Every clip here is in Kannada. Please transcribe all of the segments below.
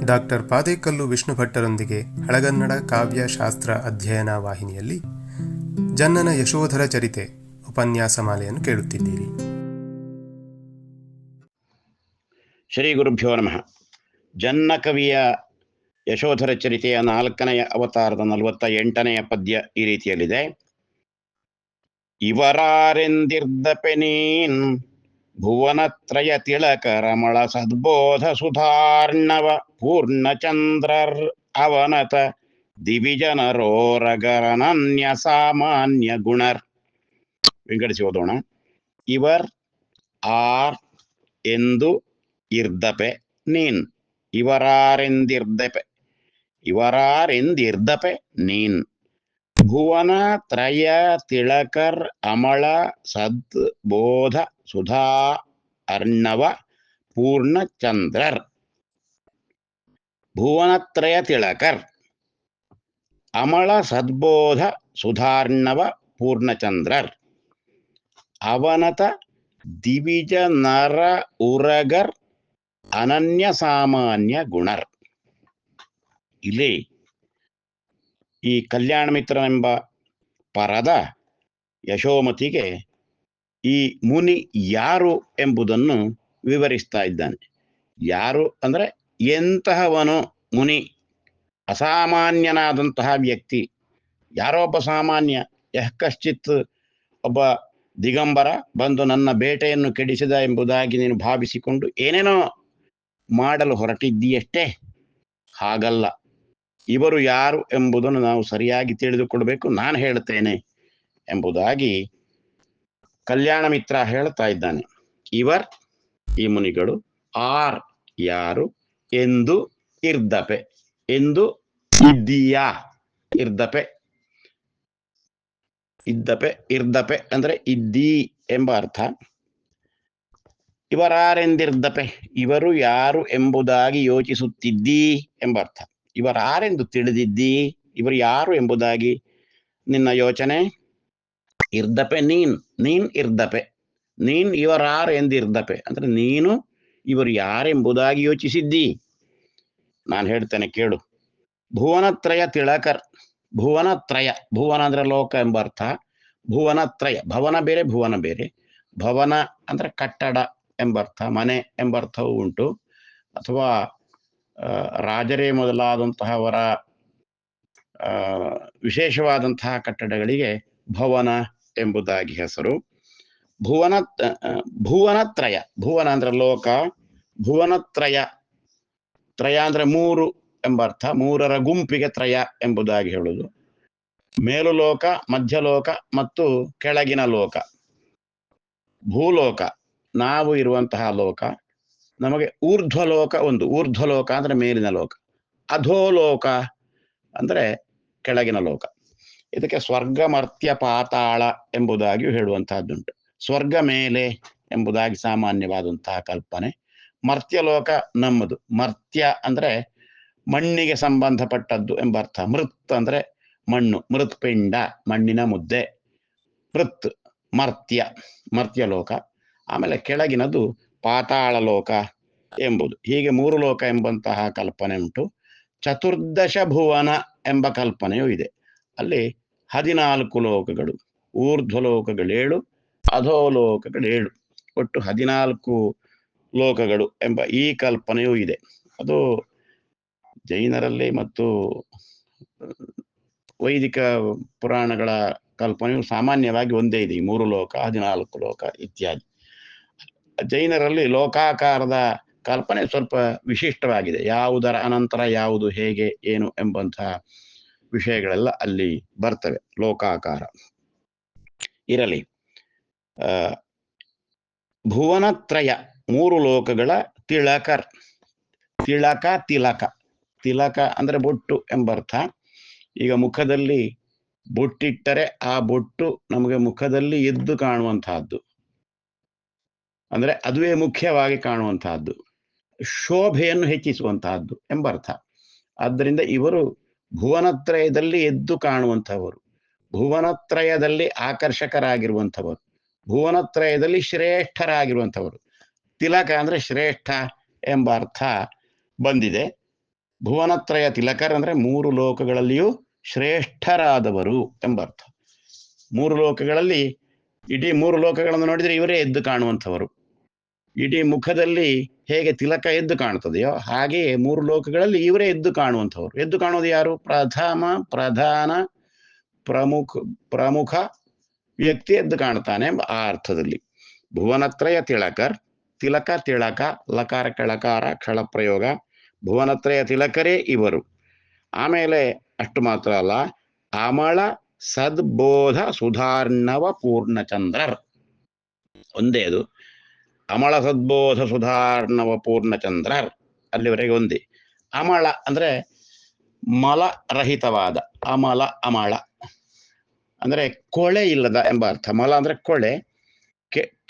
ಡಾಕ್ಟರ್ ಪಾದೇಕಲ್ಲು ವಿಷ್ಣು ಭಟ್ಟರೊಂದಿಗೆ ಹಳಗನ್ನಡ ಕಾವ್ಯ ಶಾಸ್ತ್ರ ಅಧ್ಯಯನ ವಾಹಿನಿಯಲ್ಲಿ ಜನ್ನನ ಯಶೋಧರ ಚರಿತೆ ಉಪನ್ಯಾಸ ಮಾಲೆಯನ್ನು ಕೇಳುತ್ತಿದ್ದೀರಿ. ಶ್ರೀ ಗುರುಭ್ಯೋ ನಮಃ. ಜನ್ನ ಕವಿಯ ಯಶೋಧರ ಚರಿತೆಯ 4ನೆಯ ಅವತಾರದ 48ನೆಯ ಪದ್ಯ ಈ ರೀತಿಯಲ್ಲಿದೆ. ಇವರಾರೆಂದಿರ್ದಪೆನೀನ್ ಭುವನತ್ರಯ ತಿಳಕ ರಮಳ ಸದ್ಬೋಧ ಸುಧಾರ್ಣವ ಪೂರ್ಣಚಂದ್ರರ್ ಅವನತ ದಿವಿಜನರೋರಗರನನ್ಯ ಸಾಮಾನ್ಯ ಗುಣರ್. ವಿಂಗಡಿಸಿ ಓದೋಣ. ಇವರ್ ಆರ್ ಎಂದು ಇರ್ದಪೆ ನೀನ್. ಇವರಾರೆಂದಿರ್ದಪೆ ನೀನ್. ಭುವನ ತ್ರಯ ತಿಳಕರ್ ಅಮಳ ಸದ್ ಬೋಧ ಸುಧಾ ಅರ್ಣವ ಪೂರ್ಣಚಂದ್ರರ್. ಭುವನತ್ರಯ ತಿಳಕರ್ ಅಮಳ ಸದ್ಬೋಧ ಸುಧಾರ್ಣವ ಪೂರ್ಣಚಂದ್ರರ್ ಅವನತ ದಿವಿಜ ನರ ಉರಗರ್ ಅನನ್ಯ ಸಾಮಾನ್ಯ ಗುಣರ್. ಇಲ್ಲಿ ಈ ಕಲ್ಯಾಣ ಮಿತ್ರನೆಂಬ ಪರದ ಯಶೋಮತಿಗೆ ಈ ಮುನಿ ಯಾರು ಎಂಬುದನ್ನು ವಿವರಿಸ್ತಾ ಇದ್ದಾನೆ. ಯಾರು ಅಂದರೆ ಎಂತಹವನು ಮುನಿ, ಅಸಾಮಾನ್ಯನಾದಂತಹ ವ್ಯಕ್ತಿ. ಯಾರೋ ಒಬ್ಬ ಸಾಮಾನ್ಯ, ಕಶ್ಚಿತ್ ಒಬ್ಬ ದಿಗಂಬರ ಬಂದು ನನ್ನ ಬೇಟೆಯನ್ನು ಕೆಡಿಸಿದ ಎಂಬುದಾಗಿ ನೀನು ಭಾವಿಸಿಕೊಂಡು ಏನೇನೋ ಮಾಡಲು ಹೊರಟಿದ್ದೀಯಷ್ಟೇ. ಹಾಗಲ್ಲ, ಇವರು ಯಾರು ಎಂಬುದನ್ನು ನಾವು ಸರಿಯಾಗಿ ತಿಳಿದುಕೊಳ್ಬೇಕು. ನಾನು ಹೇಳ್ತೇನೆ ಎಂಬುದಾಗಿ ಕಲ್ಯಾಣ ಮಿತ್ರ ಹೇಳ್ತಾ ಇದ್ದಾನೆ. ಇವರ್ ಈ ಮುನಿಗಳು, ಆರ್ ಯಾರು, ಎಂದು ಇರ್ದಪೆ ಎಂದು ಇದ್ದೀಯಾ. ಇರ್ದಪೆ ಅಂದ್ರೆ ಇದ್ದೀ ಎಂಬ ಅರ್ಥ. ಇವರಾರೆಂದಿರ್ದಪೆ ಇವರು ಯಾರು ಎಂಬುದಾಗಿ ಯೋಚಿಸುತ್ತಿದ್ದೀ ಎಂಬ ಅರ್ಥ. ಇವರಾರೆಂದು ತಿಳಿದಿದ್ದೀ, ಇವರು ಯಾರು ಎಂಬುದಾಗಿ ನಿನ್ನ ಯೋಚನೆ. ಇರ್ದಪೆ ನೀನ್ ಇರ್ದಪೆ ನೀನ್ ಇವರಾರು ಎಂದಿರ್ದಪೆ ಅಂದ್ರೆ ನೀನು ಇವರು ಯಾರೆಂಬುದಾಗಿ ಯೋಚಿಸಿದ್ದೀ. ನಾನು ಹೇಳ್ತೇನೆ ಕೇಳು. ಭುವನತ್ರಯ ತಿಳಕರ್. ಭುವನತ್ರಯ, ಭುವನ ಅಂದ್ರೆ ಲೋಕ ಎಂಬ ಅರ್ಥ. ಭುವನತ್ರಯ, ಭವನ ಬೇರೆ ಭುವನ ಬೇರೆ. ಭವನ ಅಂದ್ರೆ ಕಟ್ಟಡ ಎಂಬರ್ಥ, ಮನೆ ಎಂಬರ್ಥವೂ ಉಂಟು. ಅಥವಾ ರಾಜರೇ ಮೊದಲಾದಂತಹವರ ವಿಶೇಷವಾದಂತಹ ಕಟ್ಟಡಗಳಿಗೆ ಭವನ ಎಂಬುದಾಗಿ ಹೆಸರು. ಭುವನತ್ರಯ, ಭುವನ ಅಂದ್ರೆ ಲೋಕ. ಭುವನತ್ರಯ, ತ್ರಯ ಅಂದ್ರೆ 3 ಎಂಬರ್ಥ. 3ರ ಗುಂಪಿಗೆ ತ್ರಯ ಎಂಬುದಾಗಿ ಹೇಳುವುದು. ಮೇಲು ಲೋಕ, ಮಧ್ಯಲೋಕ ಮತ್ತು ಕೆಳಗಿನ ಲೋಕ. ಭೂಲೋಕ ನಾವು ಇರುವಂತಹ ಲೋಕ. ನಮಗೆ ಊರ್ಧ್ವಲೋಕ ಒಂದು. ಊರ್ಧ್ವಲೋಕ ಅಂದ್ರೆ ಮೇಲಿನ ಲೋಕ. ಅಧೋಲೋಕ ಅಂದ್ರೆ ಕೆಳಗಿನ ಲೋಕ. ಇದಕ್ಕೆ ಸ್ವರ್ಗ, ಮರ್ತ್ಯ, ಪಾತಾಳ ಎಂಬುದಾಗಿಯೂ ಹೇಳುವಂತಹದ್ದುಂಟು. ಸ್ವರ್ಗ ಮೇಲೆ ಎಂಬುದಾಗಿ ಸಾಮಾನ್ಯವಾದಂತಹ ಕಲ್ಪನೆ. ಮರ್ತ್ಯಲೋಕ ನಮ್ಮದು. ಮರ್ತ್ಯ ಅಂದ್ರೆ ಮಣ್ಣಿಗೆ ಸಂಬಂಧಪಟ್ಟದ್ದು ಎಂಬ ಅರ್ಥ. ಮೃತ್ ಅಂದ್ರೆ ಮಣ್ಣು, ಮೃತ್ಪಿಂಡ ಮಣ್ಣಿನ ಮುದ್ದೆ. ಮೃತ್ ಮರ್ತ್ಯಲೋಕ. ಆಮೇಲೆ ಕೆಳಗಿನದು ಪಾತಾಳ ಲೋಕ ಎಂಬುದು. ಹೀಗೆ 3 ಲೋಕ ಎಂಬಂತಹ ಕಲ್ಪನೆ ಉಂಟು. ಚತುರ್ದಶ ಭುವನ ಎಂಬ ಕಲ್ಪನೆಯೂ ಇದೆ. ಅಲ್ಲಿ 14 ಲೋಕಗಳು. ಊರ್ಧ್ವಲೋಕಗಳು 7, ಅಧೋಲೋಕಗಳು 7, ಒಟ್ಟು 14 ಲೋಕಗಳು ಎಂಬ ಈ ಕಲ್ಪನೆಯೂ ಇದೆ. ಅದು ಜೈನರಲ್ಲಿ ಮತ್ತು ವೈದಿಕ ಪುರಾಣಗಳ ಕಲ್ಪನೆಯು ಸಾಮಾನ್ಯವಾಗಿ ಒಂದೇ ಇದೆ. 3 ಲೋಕ, 14 ಲೋಕ ಇತ್ಯಾದಿ. ಜೈನರಲ್ಲಿ ಲೋಕಾಕಾರದ ಕಲ್ಪನೆ ಸ್ವಲ್ಪ ವಿಶಿಷ್ಟವಾಗಿದೆ. ಯಾವುದರ ಅನಂತರ ಯಾವುದು, ಹೇಗೆ, ಏನು ಎಂಬಂತಹ ವಿಷಯಗಳೆಲ್ಲ ಅಲ್ಲಿ ಬರ್ತವೆ. ಲೋಕಾಕಾರ ಇರಲಿ. ಭುವನತ್ರಯ 3 ಲೋಕಗಳ ತಿಳಕರ್. ತಿಲಕ ಅಂದ್ರೆ ಬೊಟ್ಟು ಎಂಬರ್ಥ. ಈಗ ಮುಖದಲ್ಲಿ ಬೊಟ್ಟಿಟ್ಟರೆ ಆ ಬೊಟ್ಟು ನಮಗೆ ಮುಖದಲ್ಲಿ ಎದ್ದು ಕಾಣುವಂತಹದ್ದು, ಅಂದ್ರೆ ಅದುವೇ ಮುಖ್ಯವಾಗಿ ಕಾಣುವಂತಹದ್ದು, ಶೋಭೆಯನ್ನು ಹೆಚ್ಚಿಸುವಂತಹದ್ದು ಎಂಬರ್ಥ. ಆದ್ದರಿಂದ ಇವರು ಭುವನತ್ರಯದಲ್ಲಿ ಎದ್ದು ಕಾಣುವಂಥವರು, ಭುವನತ್ರಯದಲ್ಲಿ ಆಕರ್ಷಕರಾಗಿರುವಂಥವರು, ಭುವನತ್ರಯದಲ್ಲಿ ಶ್ರೇಷ್ಠರಾಗಿರುವಂಥವರು. ತಿಲಕ ಅಂದ್ರೆ ಶ್ರೇಷ್ಠ ಎಂಬ ಅರ್ಥ ಬಂದಿದೆ. ಭುವನತ್ರಯ ತಿಲಕರ್ ಅಂದ್ರೆ ಮೂರು ಲೋಕಗಳಲ್ಲಿಯೂ ಶ್ರೇಷ್ಠರಾದವರು ಎಂಬರ್ಥ. ಮೂರು ಲೋಕಗಳಲ್ಲಿ ಇಡೀ ಮೂರು ಲೋಕಗಳನ್ನು ನೋಡಿದರೆ ಇವರೇ ಎದ್ದು ಕಾಣುವಂಥವರು. ಇಡೀ ಮುಖದಲ್ಲಿ ಹೇಗೆ ತಿಲಕ ಎದ್ದು ಕಾಣ್ತದೆಯೋ ಹಾಗೆಯೇ ಮೂರು ಲೋಕಗಳಲ್ಲಿ ಇವರೇ ಎದ್ದು ಕಾಣುವಂಥವ್ರು. ಎದ್ದು ಕಾಣುವುದು ಯಾರು? ಪ್ರಧಾನ ಪ್ರಮುಖ ವ್ಯಕ್ತಿ ಎದ್ದು ಕಾಣ್ತಾನೆ ಎಂಬ ಆ ಅರ್ಥದಲ್ಲಿ. ಭುವನತ್ರಯ ತಿಲಕರ್, ತಿಲಕ ತಿಳಕ, ಲಕಾರ ಕೆಳಕಾರ ಕ್ಷಳ ಪ್ರಯೋಗ, ಭುವನತ್ರಯ ತಿಲಕರೇ ಇವರು. ಆಮೇಲೆ ಅಷ್ಟು ಮಾತ್ರ ಅಲ್ಲ, ಅಮಳ ಸದ್ಬೋಧ ಸುಧಾರ್ಣವ ಪೂರ್ಣಚಂದ್ರರ್. ಒಂದೇ ಅದು, ಅಮಳ ಸದ್ಬೋಧ ಸುಧಾರ್ಣವ ಪೂರ್ಣಚಂದ್ರರ್, ಅಲ್ಲಿವರೆಗೆ ಒಂದೇ. ಅಮಳ ಅಂದ್ರೆ ಮಲರಹಿತವಾದ, ಅಮಳ ಅಂದ್ರೆ ಕೊಳೆ ಇಲ್ಲದ ಎಂಬ ಅರ್ಥ. ಮಲ ಅಂದ್ರೆ ಕೊಳೆ,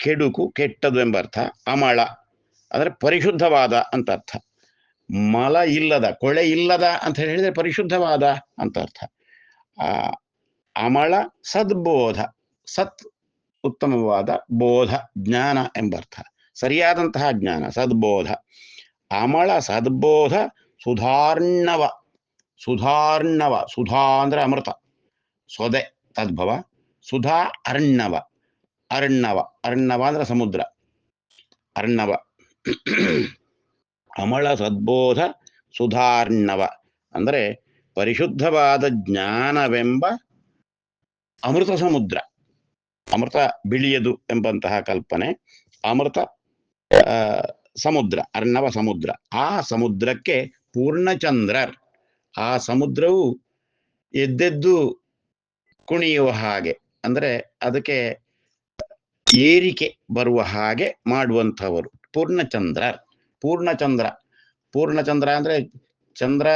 ಕೆಡುಕು ಕೆಟ್ಟದು ಎಂಬ ಅರ್ಥ. ಅಮಳ ಅಂದ್ರೆ ಪರಿಶುದ್ಧವಾದ ಅಂತ ಅರ್ಥ. ಮಲ ಇಲ್ಲದ, ಕೊಳೆ ಇಲ್ಲದ ಅಂತ ಹೇಳಿದ್ರೆ ಪರಿಶುದ್ಧವಾದ ಅಂತ ಅರ್ಥ. ಅಮಳ ಸದ್ಬೋಧ, ಸತ್ ಉತ್ತಮವಾದ, ಬೋಧ ಜ್ಞಾನ ಎಂಬರ್ಥ, ಸರಿಯಾದಂತಹ ಜ್ಞಾನ, ಸದ್ಬೋಧ. ಅಮಳ ಸದ್ಬೋಧ ಸುಧಾರ್ಣವ, ಸುಧಾ ಅಂದ್ರೆ ಅಮೃತ, ಸ್ವದೆ ತದ್ಭವ, ಸುಧಾ ಅರ್ಣವ, ಅರ್ಣವ ಅಂದ್ರೆ ಸಮುದ್ರ, ಅರ್ಣವ. ಅಮಳ ಸದ್ಬೋಧ ಸುಧಾರ್ಣವ ಅಂದ್ರೆ ಪರಿಶುದ್ಧವಾದ ಜ್ಞಾನವೆಂಬ ಅಮೃತ ಸಮುದ್ರ. ಅಮೃತ ಬಿಳಿಯದು ಎಂಬಂತಹ ಕಲ್ಪನೆ, ಅಮೃತ ಸಮುದ್ರ, ಅರ್ಣವ ಸಮುದ್ರ. ಆ ಸಮುದ್ರಕ್ಕೆ ಪೂರ್ಣಚಂದ್ರರ್, ಆ ಸಮುದ್ರವು ಎದ್ದೆದ್ದು ಕುಣಿಯುವ ಹಾಗೆ, ಅಂದ್ರೆ ಅದಕ್ಕೆ ಏರಿಕೆ ಬರುವ ಹಾಗೆ ಮಾಡುವಂಥವರು ಪೂರ್ಣಚಂದ್ರರ್. ಪೂರ್ಣಚಂದ್ರ ಅಂದ್ರೆ ಚಂದ್ರ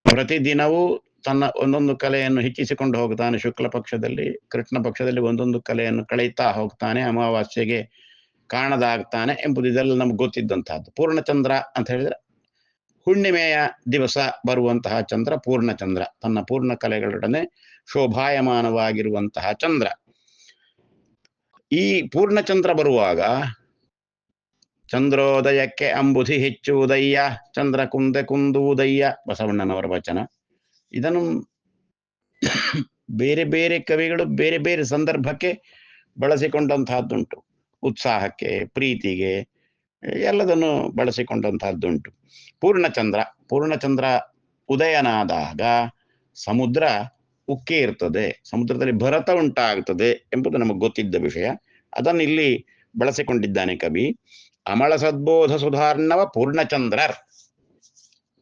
ಪ್ರತಿದಿನವೂ ತನ್ನ ಒಂದೊಂದು ಕಲೆಯನ್ನು ಹೆಚ್ಚಿಸಿಕೊಂಡು ಹೋಗ್ತಾನೆ. ಶುಕ್ಲ ಪಕ್ಷದಲ್ಲಿ, ಕೃಷ್ಣ ಪಕ್ಷದಲ್ಲಿ ಒಂದೊಂದು ಕಲೆಯನ್ನು ಕಳೀತಾ ಹೋಗ್ತಾನೆ, ಅಮಾವಾಸ್ಯೆಗೆ ಕಾಣದಾಗ್ತಾನೆ ಎಂಬುದು ಇದೆಲ್ಲ ನಮ್ಗೆ ಗೊತ್ತಿದ್ದಂತಹದ್ದು. ಪೂರ್ಣಚಂದ್ರ ಅಂತ ಹೇಳಿದ್ರೆ ಹುಣ್ಣಿಮೆಯ ದಿವಸ ಬರುವಂತಹ ಚಂದ್ರ ಪೂರ್ಣಚಂದ್ರ, ತನ್ನ ಪೂರ್ಣ ಕಲೆಗಳೊಡನೆ ಶೋಭಾಯಮಾನವಾಗಿರುವಂತಹ ಚಂದ್ರ. ಈ ಪೂರ್ಣಚಂದ್ರ ಬರುವಾಗ ಚಂದ್ರೋದಯಕ್ಕೆ ಅಂಬುಧಿ ಹೆಚ್ಚುವುದಯ್ಯ, ಚಂದ್ರ ಕುಂದೆ ಕುಂದುವುದಯ್ಯ, ಬಸವಣ್ಣನವರ ವಚನ. ಇದನ್ನು ಬೇರೆ ಬೇರೆ ಕವಿಗಳು ಬೇರೆ ಬೇರೆ ಸಂದರ್ಭಕ್ಕೆ ಬಳಸಿಕೊಂಡಂತಹದ್ದುಂಟು. ಉತ್ಸಾಹಕ್ಕೆ, ಪ್ರೀತಿಗೆ, ಎಲ್ಲದನ್ನು ಬಳಸಿಕೊಂಡಂತಹದ್ದುಂಟು. ಪೂರ್ಣಚಂದ್ರ ಉದಯನಾದಾಗ ಸಮುದ್ರ ಉಕ್ಕಿ ಇರ್ತದೆ, ಸಮುದ್ರದಲ್ಲಿ ಭರತ ಉಂಟಾಗ್ತದೆ ಎಂಬುದು ನಮಗೆ ಗೊತ್ತಿದ್ದ ವಿಷಯ. ಅದನ್ನು ಇಲ್ಲಿ ಬಳಸಿಕೊಂಡಿದ್ದಾನೆ ಕವಿ. ಅಮಳ ಸದ್ಬೋಧ ಸುಧಾರ್ಣವ ಪೂರ್ಣಚಂದ್ರರ್,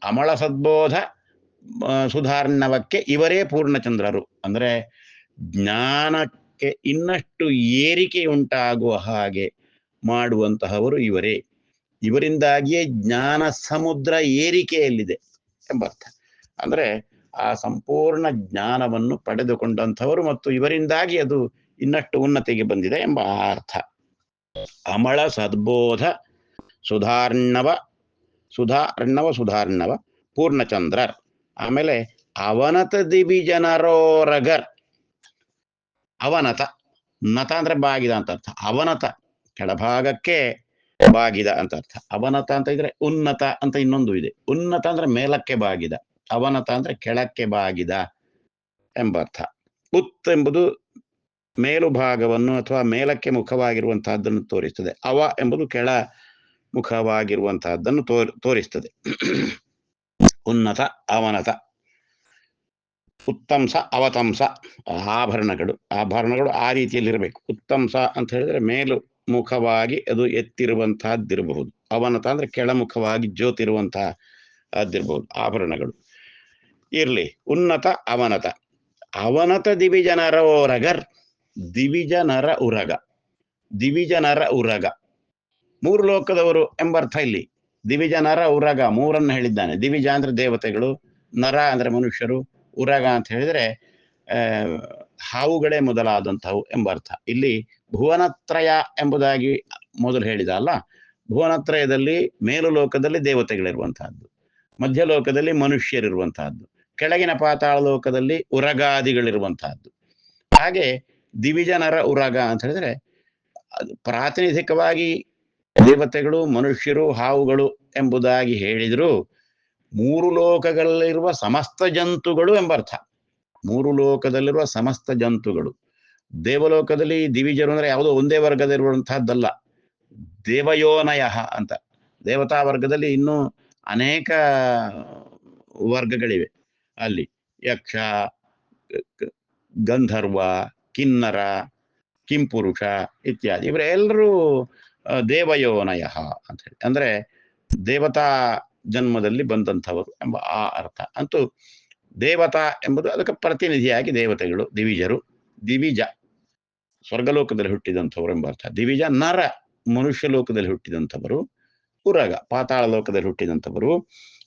ಅಮಳ ಸದ್ಬೋಧ ಸುಧಾರ್ಣವಕ್ಕೆ ಇವರೇ ಪೂರ್ಣಚಂದ್ರರು. ಅಂದ್ರೆ ಜ್ಞಾನಕ್ಕೆ ಇನ್ನಷ್ಟು ಏರಿಕೆ ಉಂಟಾಗುವ ಹಾಗೆ ಮಾಡುವಂತಹವರು ಇವರೇ. ಇವರಿಂದಾಗಿಯೇ ಜ್ಞಾನ ಸಮುದ್ರ ಏರಿಕೆಯಲ್ಲಿದೆ ಎಂಬರ್ಥ. ಅಂದ್ರೆ ಆ ಸಂಪೂರ್ಣ ಜ್ಞಾನವನ್ನು ಪಡೆದುಕೊಂಡಂಥವರು ಮತ್ತು ಇವರಿಂದಾಗಿ ಅದು ಇನ್ನಷ್ಟು ಉನ್ನತಿಗೆ ಬಂದಿದೆ ಎಂಬ ಅರ್ಥ. ಅಮಳ ಸದ್ಬೋಧ ಸುಧಾರ್ಣವ ಪೂರ್ಣಚಂದ್ರರ್. ಆಮೇಲೆ ಅವನತ ದಿವಿಜನರೋರಗರ್, ಅವನತ, ನತ ಅಂದ್ರೆ ಬಾಗಿದ ಅಂತ ಅರ್ಥ. ಅವನತ ಕೆಳಭಾಗಕ್ಕೆ ಬಾಗಿದ ಅಂತ ಅರ್ಥ. ಅವನತ ಅಂತ ಇದ್ರೆ ಉನ್ನತ ಅಂತ ಇನ್ನೊಂದು ಇದೆ. ಉನ್ನತ ಅಂದ್ರೆ ಮೇಲಕ್ಕೆ ಬಾಗಿದ, ಅವನತ ಅಂದ್ರೆ ಕೆಳಕ್ಕೆ ಬಾಗಿದ ಎಂಬರ್ಥ. ಉತ್ ಎಂಬುದು ಮೇಲು ಭಾಗವನ್ನು ಅಥವಾ ಮೇಲಕ್ಕೆ ಮುಖವಾಗಿರುವಂತಹದ್ದನ್ನು ತೋರಿಸ್ತದೆ. ಅವ ಎಂಬುದು ಕೆಳ ಮುಖವಾಗಿರುವಂತಹದ್ದನ್ನು ತೋರಿಸ್ತದೆ. ಉನ್ನತ, ಅವನತ. ಉತ್ತಂಸ, ಅವತಂಸ. ಆಭರಣಗಳು ಆ ರೀತಿಯಲ್ಲಿರಬೇಕು. ಉತ್ತಂಸ ಅಂತ ಹೇಳಿದ್ರೆ ಮೇಲು ಮುಖವಾಗಿ ಅದು ಎತ್ತಿರುವಂತಹದ್ದಿರಬಹುದು. ಅವನತ ಅಂದ್ರೆ ಕೆಳಮುಖವಾಗಿ ಜ್ಯೋತಿರುವಂತಹ ಅದಿರಬಹುದು ಆಭರಣಗಳು. ಇರ್ಲಿ, ಉನ್ನತ ಅವನತ. ಅವನತ ದಿವಿಜನರ ಓರಗರ್, ದಿವಿಜನರ ಉರಗ, ಮೂರು ಲೋಕದವರು ಎಂಬರ್ಥ ಇಲ್ಲಿ. ದಿವಿಜನರ ಉರಗ ಮೂರನ್ನು ಹೇಳಿದ್ದಾನೆ. ದಿವಿಜ ಅಂದ್ರೆ ದೇವತೆಗಳು, ನರ ಅಂದ್ರೆ ಮನುಷ್ಯರು, ಉರಗ ಅಂತ ಹೇಳಿದ್ರೆ ಹಾವುಗಳೇ ಮೊದಲಾದಂಥವು ಎಂಬರ್ಥ. ಇಲ್ಲಿ ಭುವನತ್ರಯ ಎಂಬುದಾಗಿ ಮೊದಲು ಹೇಳಿದ ಅಲ್ಲ, ಭುವನತ್ರಯದಲ್ಲಿ ಮೇಲು ಲೋಕದಲ್ಲಿ ದೇವತೆಗಳಿರುವಂತಹದ್ದು, ಮಧ್ಯಲೋಕದಲ್ಲಿ ಮನುಷ್ಯರಿರುವಂತಹದ್ದು, ಕೆಳಗಿನ ಪಾತಾಳ ಲೋಕದಲ್ಲಿ ಉರಗಾದಿಗಳಿರುವಂತಹದ್ದು. ಹಾಗೆ ದಿವಿಜನರ ಉರಗ ಅಂತ ಹೇಳಿದ್ರೆ ಪ್ರಾತಿನಿಧಿಕವಾಗಿ ದೇವತೆಗಳು, ಮನುಷ್ಯರು, ಹಾವುಗಳು ಎಂಬುದಾಗಿ ಹೇಳಿದ್ರು ಮೂರು ಲೋಕಗಳಲ್ಲಿರುವ ಸಮಸ್ತ ಜಂತುಗಳು ಎಂಬರ್ಥ. ಮೂರು ಲೋಕದಲ್ಲಿರುವ ಸಮಸ್ತ ಜಂತುಗಳು. ದೇವಲೋಕದಲ್ಲಿ ದಿವಿಜರು ಅಂದ್ರೆ ಯಾವುದೋ ಒಂದೇ ವರ್ಗದಲ್ಲಿರುವಂತಹದ್ದಲ್ಲ, ದೇವಯೋನಯ ಅಂತ. ದೇವತಾ ವರ್ಗದಲ್ಲಿ ಇನ್ನೂ ಅನೇಕ ವರ್ಗಗಳಿವೆ. ಅಲ್ಲಿ ಯಕ್ಷ, ಗಂಧರ್ವ, ಕಿನ್ನರ, ಕಿಂಪುರುಷ ಇತ್ಯಾದಿ ಇವರೆಲ್ಲರೂ ದೇವಯೋನಯ ಅಂತ ಹೇಳಿ, ಅಂದ್ರೆ ದೇವತಾ ಜನ್ಮದಲ್ಲಿ ಬಂದಂಥವರು ಎಂಬ ಆ ಅರ್ಥ. ಅಂತೂ ದೇವತಾ ಎಂಬುದು ಅದಕ್ಕೆ ಪ್ರತಿನಿಧಿಯಾಗಿ ದೇವತೆಗಳು, ದಿವಿಜರು. ದಿವಿಜ ಸ್ವರ್ಗಲೋಕದಲ್ಲಿ ಹುಟ್ಟಿದಂಥವರು ಎಂಬ ಅರ್ಥ. ದಿವಿಜ ನರ ಮನುಷ್ಯ ಲೋಕದಲ್ಲಿ ಹುಟ್ಟಿದಂಥವರು, ಉರಗ ಪಾತಾಳ ಲೋಕದಲ್ಲಿ ಹುಟ್ಟಿದಂಥವರು.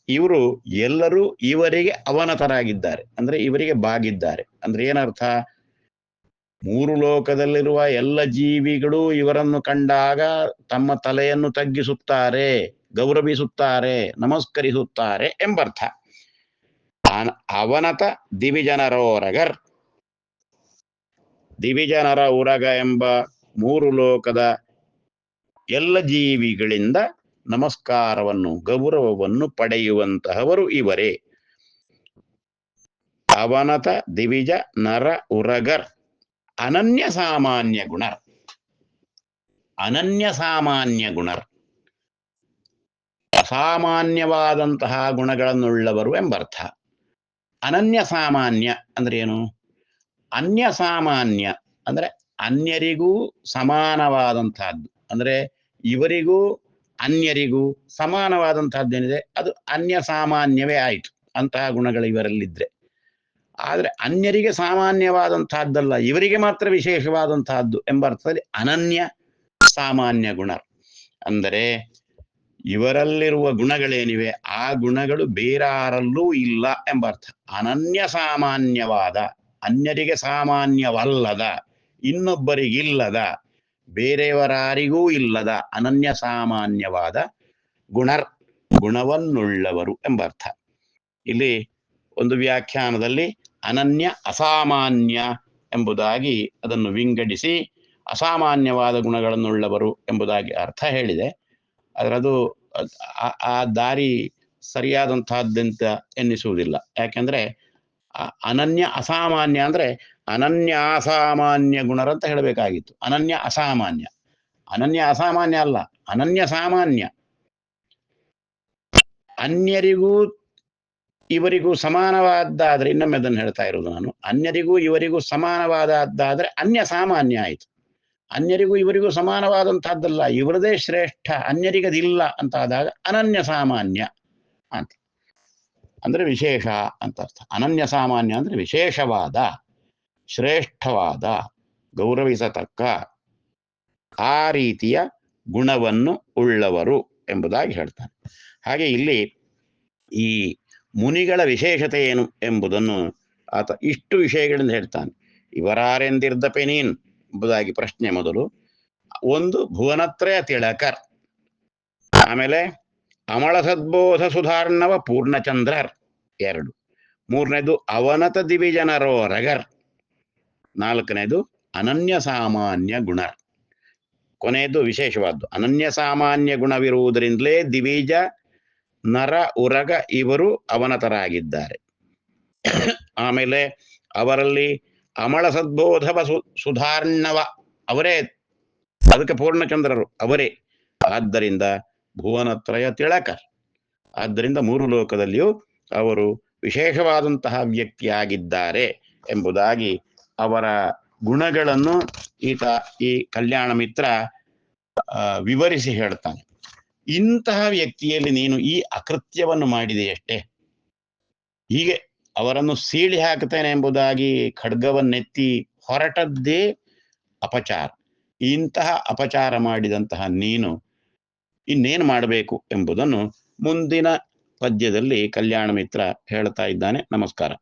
ಇವರು ಎಲ್ಲರೂ ಇವರಿಗೆ ಅವನತರಾಗಿದ್ದಾರೆ, ಅಂದ್ರೆ ಇವರಿಗೆ ಬಾಗಿದ್ದಾರೆ. ಅಂದ್ರೆ ಏನರ್ಥ? ಮೂರು ಲೋಕದಲ್ಲಿರುವ ಎಲ್ಲ ಜೀವಿಗಳು ಇವರನ್ನು ಕಂಡಾಗ ತಮ್ಮ ತಲೆಯನ್ನು ತಗ್ಗಿಸುತ್ತಾರೆ, ಗೌರವಿಸುತ್ತಾರೆ, ನಮಸ್ಕರಿಸುತ್ತಾರೆ ಎಂಬರ್ಥ. ಅವನತ ದಿವಿಜನರೋರಗರ್. ದಿವಿಜನರ ಉರಗ ಎಂಬ ಮೂರು ಲೋಕದ ಎಲ್ಲ ಜೀವಿಗಳಿಂದ ನಮಸ್ಕಾರವನ್ನು, ಗೌರವವನ್ನು ಪಡೆಯುವಂತಹವರು ಇವರೇ. ಅವನತ ದಿವಿಜ ನರ ಉರಗರ್ ಅನನ್ಯ ಸಾಮಾನ್ಯ ಗುಣರ್. ಅನನ್ಯ ಸಾಮಾನ್ಯ ಗುಣರ್, ಅಸಾಮಾನ್ಯವಾದಂತಹ ಗುಣಗಳನ್ನುಳ್ಳವರು ಎಂಬರ್ಥ. ಅನನ್ಯ ಸಾಮಾನ್ಯ ಅಂದ್ರೆ ಏನು? ಅನ್ಯ ಸಾಮಾನ್ಯ ಅಂದ್ರೆ ಅನ್ಯರಿಗೂ ಸಮಾನವಾದಂತಹದ್ದು. ಅಂದ್ರೆ ಇವರಿಗೂ ಅನ್ಯರಿಗೂ ಸಮಾನವಾದಂತಹದ್ದೇನಿದೆ ಅದು ಅನ್ಯ ಸಾಮಾನ್ಯವೇ ಆಯಿತು, ಅಂತಹ ಗುಣಗಳು ಇವರಲ್ಲಿದ್ರೆ. ಆದ್ರೆ ಅನ್ಯರಿಗೆ ಸಾಮಾನ್ಯವಾದಂತಹದ್ದಲ್ಲ, ಇವರಿಗೆ ಮಾತ್ರ ವಿಶೇಷವಾದಂತಹದ್ದು ಎಂಬ ಅರ್ಥದಲ್ಲಿ ಅನನ್ಯ ಸಾಮಾನ್ಯ ಗುಣ. ಅಂದರೆ ಇವರಲ್ಲಿರುವ ಗುಣಗಳೇನಿವೆ ಆ ಗುಣಗಳು ಬೇರಾರಲ್ಲೂ ಇಲ್ಲ ಎಂಬ ಅರ್ಥ. ಅನನ್ಯ ಸಾಮಾನ್ಯವಾದ, ಅನ್ಯರಿಗೆ ಸಾಮಾನ್ಯವಲ್ಲದ, ಇನ್ನೊಬ್ಬರಿಗಿಲ್ಲದ, ಬೇರೆಯವರಾರಿಗೂ ಇಲ್ಲದ ಅನನ್ಯ ಸಾಮಾನ್ಯವಾದ ಗುಣವನ್ನುಳ್ಳವರು ಎಂಬರ್ಥ. ಇಲ್ಲಿ ಒಂದು ವ್ಯಾಖ್ಯಾನದಲ್ಲಿ ಅನನ್ಯ ಅಸಾಮಾನ್ಯ ಎಂಬುದಾಗಿ ಅದನ್ನು ವಿಂಗಡಿಸಿ ಅಸಾಮಾನ್ಯವಾದ ಗುಣಗಳನ್ನುಳ್ಳವರು ಎಂಬುದಾಗಿ ಅರ್ಥ ಹೇಳಿದೆ. ಅದರದು ಆ ದಾರಿ ಸರಿಯಾದಂತಹದ್ದಂತ ಎನ್ನಿಸುವುದಿಲ್ಲ. ಯಾಕೆಂದ್ರೆ ಅನನ್ಯ ಅಸಾಮಾನ್ಯ ಅಂದ್ರೆ ಅನನ್ಯ ಅಸಾಮಾನ್ಯ ಗುಣರಂತ ಹೇಳಬೇಕಾಗಿತ್ತು. ಅನನ್ಯ ಅಸಾಮಾನ್ಯ, ಅನನ್ಯ ಅಸಾಮಾನ್ಯ ಅಲ್ಲ, ಅನನ್ಯ ಸಾಮಾನ್ಯ. ಅನ್ಯರಿಗೂ ಇವರಿಗೂ ಸಮಾನವಾದ್ದಾದ್ರೆ, ಇನ್ನೊಮ್ಮೆ ಅದನ್ನು ಹೇಳ್ತಾ ಇರೋದು ನಾನು, ಅನ್ಯರಿಗೂ ಇವರಿಗೂ ಸಮಾನವಾದದ್ದಾದ್ರೆ ಅನ್ಯ ಸಾಮಾನ್ಯ ಆಯಿತು. ಅನ್ಯರಿಗೂ ಇವರಿಗೂ ಸಮಾನವಾದಂತಹದ್ದಲ್ಲ, ಇವರದೇ ಶ್ರೇಷ್ಠ, ಅನ್ಯರಿಗದಿಲ್ಲ ಅಂತ ಆದಾಗ ಅನನ್ಯ ಸಾಮಾನ್ಯ ಅಂತ, ಅಂದ್ರೆ ವಿಶೇಷ ಅಂತ ಅರ್ಥ. ಅನನ್ಯ ಸಾಮಾನ್ಯ ಅಂದ್ರೆ ವಿಶೇಷವಾದ, ಶ್ರೇಷ್ಠವಾದ, ಗೌರವಿಸತಕ್ಕ ಆ ರೀತಿಯ ಗುಣವನ್ನು ಉಳ್ಳವರು ಎಂಬುದಾಗಿ ಹೇಳ್ತಾನೆ. ಹಾಗೆ ಇಲ್ಲಿ ಈ ಮುನಿಗಳ ವಿಶೇಷತೆ ಏನು ಎಂಬುದನ್ನು ಆತ ಇಷ್ಟು ವಿಷಯಗಳಿಂದ ಹೇಳ್ತಾನೆ. ಇವರಾರೆಂದಿರ್ದಪೆ ನೀನ್ ಎಂಬುದಾಗಿ ಪ್ರಶ್ನೆ ಮೊದಲು. ಒಂದು ಭುವನತ್ರಯ ತಿಳಕರ್, ಆಮೇಲೆ ಅಮಳ ಸದ್ಬೋಧ ಸುಧಾರ್ಣವ ಪೂರ್ಣಚಂದ್ರರ್ 2, ಮೂರನೇದು ಅವನತ ದಿವಿಜನರೋರಗರ್, 4ನೇದು ಅನನ್ಯ ಸಾಮಾನ್ಯ ಗುಣರ್, ಕೊನೆಯದು ವಿಶೇಷವಾದ್ದು ಅನನ್ಯ ಸಾಮಾನ್ಯ ಗುಣವಿರುವುದರಿಂದಲೇ ದಿವಿಜ ನರ ಉರಗ ಇವರು ಅವನತರಾಗಿದ್ದಾರೆ. ಆಮೇಲೆ ಅವರಲ್ಲಿ ಅಮಳ ಸದ್ಬೋಧವ ಸುಧಾರ್ಣವ ಅವರೇ, ಅದಕ್ಕೆ ಪೂರ್ಣಚಂದ್ರರು ಅವರೇ. ಆದ್ದರಿಂದ ಭುವನತ್ರಯ ತಿಳಕರ್, ಆದ್ದರಿಂದ ಮೂರು ಲೋಕದಲ್ಲಿಯೂ ಅವರು ವಿಶೇಷವಾದಂತಹ ವ್ಯಕ್ತಿಯಾಗಿದ್ದಾರೆ ಎಂಬುದಾಗಿ ಅವರ ಗುಣಗಳನ್ನು ಈ ಕಲ್ಯಾಣ ಮಿತ್ರ ವಿವರಿಸಿ ಹೇಳ್ತಾನೆ. ಇಂತಹ ವ್ಯಕ್ತಿಯಲ್ಲಿ ನೀನು ಈ ಅಕೃತ್ಯವನ್ನು ಮಾಡಿದೆಯಷ್ಟೇ, ಹೀಗೆ ಅವರನ್ನು ಸೀಳಿ ಹಾಕ್ತೇನೆ ಎಂಬುದಾಗಿ ಖಡ್ಗವನ್ನೆತ್ತಿ ಹೊರಟದ್ದೇ ಅಪಚಾರ. ಇಂತಹ ಅಪಚಾರ ಮಾಡಿದಂತಹ ನೀನು ಇನ್ನೇನು ಮಾಡಬೇಕು ಎಂಬುದನ್ನು ಮುಂದಿನ ಪದ್ಯದಲ್ಲಿ ಕಲ್ಯಾಣ ಮಿತ್ರ ಹೇಳ್ತಾ ಇದ್ದಾನೆ. ನಮಸ್ಕಾರ.